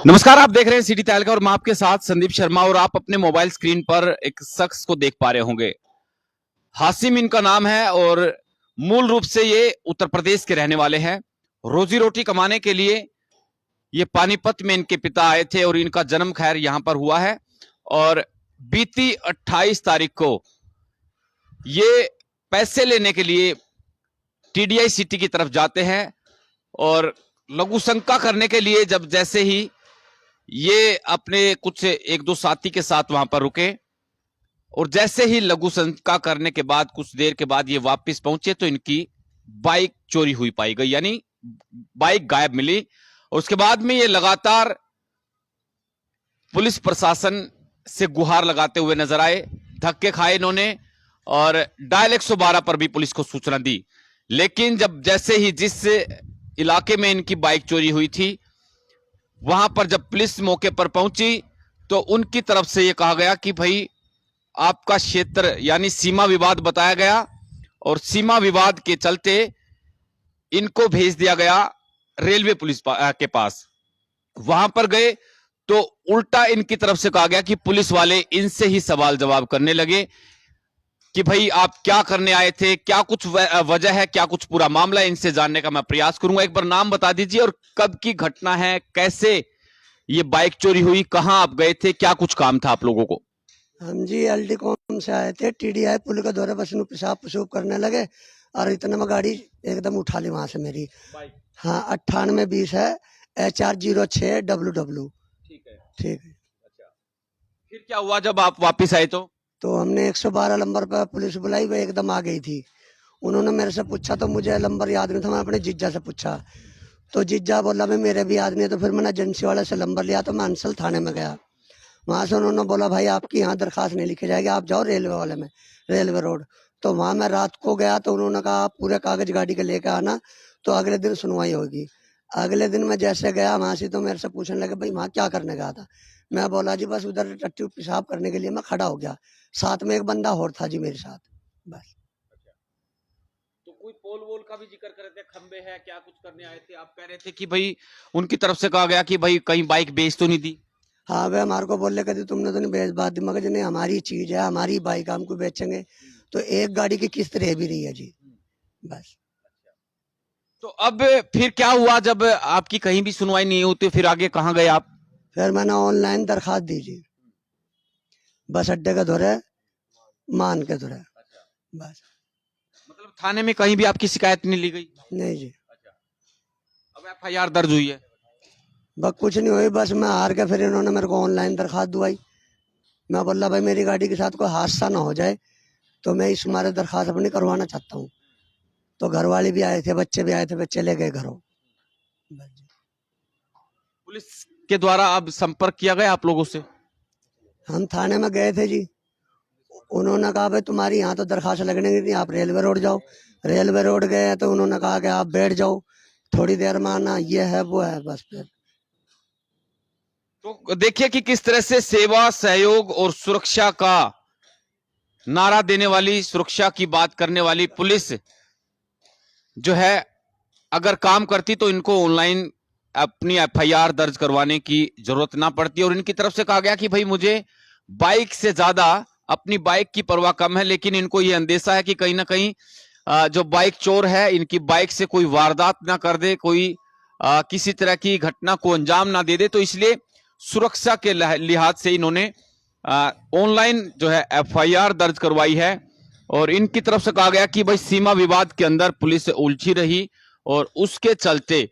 नमस्कार, आप देख रहे हैं सिटी तहलका और मैं आपके साथ संदीप शर्मा। और आप अपने मोबाइल स्क्रीन पर एक शख्स को देख पा रहे होंगे। हासिम इनका नाम है और मूल रूप से ये उत्तर प्रदेश के रहने वाले हैं। रोजी रोटी कमाने के लिए ये पानीपत में इनके पिता आए थे और इनका जन्म खैर यहां पर हुआ है। और बीती 28 तारीख को ये पैसे लेने के लिए टीडीआई सिटी की तरफ जाते हैं और लघु शंका करने के लिए जब जैसे ही ये अपने कुछ एक दो साथी के साथ वहां पर रुके और जैसे ही लघु शंका करने के बाद कुछ देर के बाद ये वापस पहुंचे तो इनकी बाइक चोरी हुई पाई गई, यानी बाइक गायब मिली। और उसके बाद में ये लगातार पुलिस प्रशासन से गुहार लगाते हुए नजर आए, धक्के खाए इन्होंने और डायल 112 पर भी पुलिस को सूचना दी। लेकिन जब जैसे ही जिस इलाके में इनकी बाइक चोरी हुई थी वहां पर जब पुलिस मौके पर पहुंची तो उनकी तरफ से यह कहा गया कि भाई आपका क्षेत्र यानी सीमा विवाद बताया गया और सीमा विवाद के चलते इनको भेज दिया गया रेलवे पुलिस के पास। वहां पर गए तो उल्टा इनकी तरफ से कहा गया कि पुलिस वाले इनसे ही सवाल जवाब करने लगे कि भाई आप क्या करने आए थे, क्या कुछ वजह है, क्या कुछ पूरा मामला है। इनसे जानने का मैं प्रयास करूंगा। एक बार नाम बता दीजिए और कब की घटना है, कैसे ये बाइक चोरी हुई, कहां आप गए थे, क्या कुछ काम था आप लोगों को? हम जी एलडीकॉम से आए थे। टीडीआई पुल के दौरे बस पेशाब पशूब करने लगे और इतने में गाड़ी एकदम उठा ली वहां से मेरी। हाँ 9820 है HR06WW। ठीक है, ठीक है। अच्छा, फिर क्या हुआ जब आप वापिस आए? तो हमने 112 नंबर पर पुलिस बुलाई, वो एकदम आ गई थी। उन्होंने मेरे से पूछा तो मुझे नंबर याद नहीं था। मैं अपने जीजा से पूछा तो जीजा बोला मैं मेरे भी याद नहीं है। तो फिर मैंने एजेंसी वाले से नंबर लिया तो मैं अंसल थाने में गया। वहाँ से उन्होंने बोला भाई आपकी यहाँ दरखास्त नहीं लिखी जाएगी, आप जाओ रेलवे वाले में, रेलवे रोड। तो वहाँ मैं रात को गया तो उन्होंने कहा आप पूरे कागज गाड़ी के लेके आना, तो अगले दिन सुनवाई होगी। अगले दिन मैं जैसे गया वहाँ से तो मेरे से पूछने लगे भाई वहाँ क्या करने गया था। मैं बोला जी बस उधर टट्टी पेशाब करने के लिए मैं खड़ा हो गया। साथ में एक बंदा और था जी मेरे साथ, बस। तो कोई पोल वोल का भी जिक्र कर रहे थे, खंबे है, क्या कुछ करने आए थे? आप कह रहे थे कि भाई उनकी तरफ से कहा गया कि भाई कहीं बाइक बेच तो नहीं दी? हाँ वे हमारे को बोल रहे तुमने तो नहीं बेच बात दिमाग नहीं, हमारी चीज है, हमारी बाइक हमको बेचेंगे। तो एक गाड़ी की किस्त रह भी रही है जी, बस। तो अब फिर क्या हुआ जब आपकी कहीं भी सुनवाई नहीं होती, फिर आगे कहाँ गए आप? फिर मैंने ऑनलाइन दरखास्त दी जी, बस अड्डे के दौरे, मान के दौरे, बस। मतलब थाने में कहीं भी आपकी शिकायत नहीं ली गई? नहीं जी। अब FIR दर्ज हुई है? बस कुछ नहीं हुई, बस मैं हार के फिर इन्होंने मेरे को ऑनलाइन दरखास्त दुआई। मैं बोला भाई मेरी गाड़ी के साथ कोई हादसा ना हो जाए तो मैं इस मारे दरखास्त अपनी करवाना चाहता हूँ। तो घर वाले भी आए थे, बच्चे भी आए थे, वे चले गए घरों। पुलिस के द्वारा अब संपर्क किया गया आप लोगों से? हम थाने में गए थे जी। उन्होंने कहा भाई तुम्हारी यहाँ तो दरखास्त लगने की थी, आप रेलवे रोड जाओ। रेलवे रोड गए तो उन्होंने कहा कि आप बैठ जाओ, थोड़ी देर में आना, ये है वो है, बस। फिर तो देखिए कि किस तरह से सेवा, सहयोग और सुरक्षा का नारा देने वाली, सुरक्षा की बात करने वाली पुलिस जो है अगर काम करती तो इनको ऑनलाइन अपनी FIR दर्ज करवाने की जरूरत ना पड़ती। और इनकी तरफ से कहा गया कि भाई मुझे बाइक से ज्यादा अपनी बाइक की परवाह कम है, लेकिन इनको ये अंदेशा है कि कहीं ना कहीं जो बाइक चोर है इनकी बाइक से कोई वारदात ना कर दे, कोई किसी तरह की घटना को अंजाम ना दे दे। तो इसलिए सुरक्षा के लिहाज से इन्होंने ऑनलाइन जो है FIR दर्ज करवाई है। और इनकी तरफ से कहा गया कि भाई सीमा विवाद के अंदर पुलिस उलझी रही और उसके चलते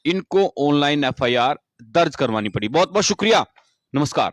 इनको ऑनलाइन FIR दर्ज करवानी पड़ी। बहुत बहुत शुक्रिया, नमस्कार।